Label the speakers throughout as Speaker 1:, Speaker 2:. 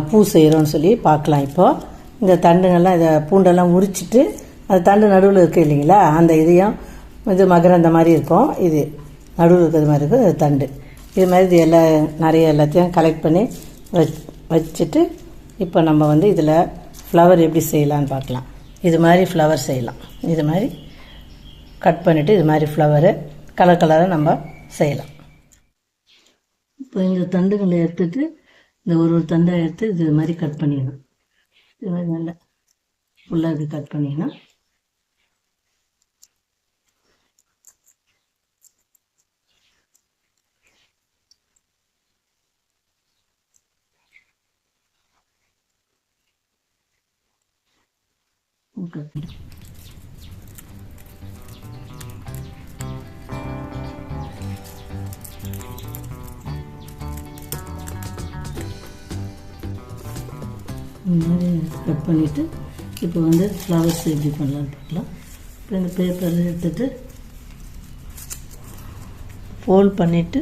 Speaker 1: பூ செய்கிறோன்னு சொல்லி பார்க்கலாம். இப்போது இந்த தண்டுங்கள்லாம் இதை பூண்டெல்லாம் உரிச்சிட்டு அந்த தண்டு நடுவில் இருக்குது இல்லைங்களா, அந்த இதையும் இது மகரந்த மாதிரி இருக்கும், இது நடுவில் இருக்கிறது மாதிரி இருக்கும், இது தண்டு. இது மாதிரி இது நிறைய எல்லாத்தையும் கலெக்ட் பண்ணி வச்சுட்டு இப்போ நம்ம இதில் ஃப்ளவர் எப்படி செய்யலான்னு பார்க்கலாம். இது மாதிரி ஃப்ளவர் செய்யலாம். இது மாதிரி கட் பண்ணிவிட்டு இது மாதிரி ஃப்ளவரு கலர் கலராக நம்ம செய்யலாம். இப்போ இந்த தண்டுகளை எடுத்துகிட்டு இந்த ஒரு தண்டை எடுத்து இது மாதிரி கட் பண்ணிடணும். இது மாதிரி நல்லா ஃபுல்லாக இப்படி கட் பண்ணிடணும். இந்த மாதிரி கட் பண்ணிவிட்டு இப்போ ஃப்ளவர்ஸ் எப்படி பண்ணலான்னு பார்க்கலாம். இப்போ இந்த பேப்பர் எடுத்துகிட்டு ஃபோல்ட் பண்ணிவிட்டு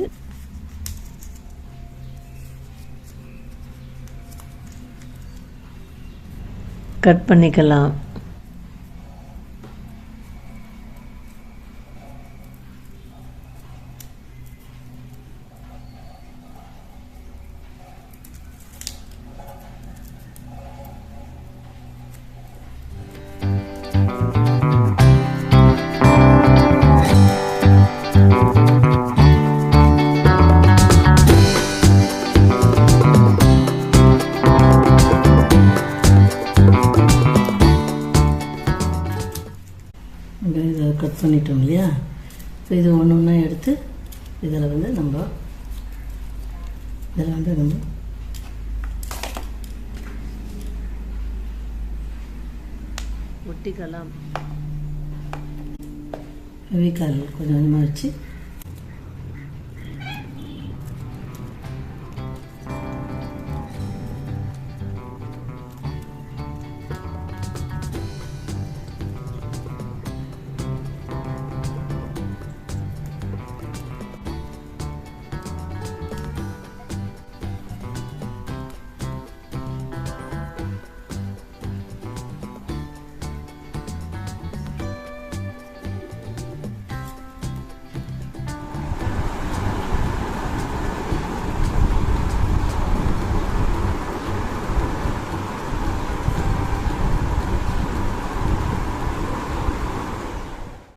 Speaker 1: கட் பண்ணிக்கலாம். இதை கட் பண்ணிட்டோம் இல்லையா, இப்போ இது ஒன்று ஒன்றா எடுத்து இதில் நம்ம ஒட்டிக்கலாம். ஃபெவிகால் கொஞ்சம் கொஞ்சமாக வச்சு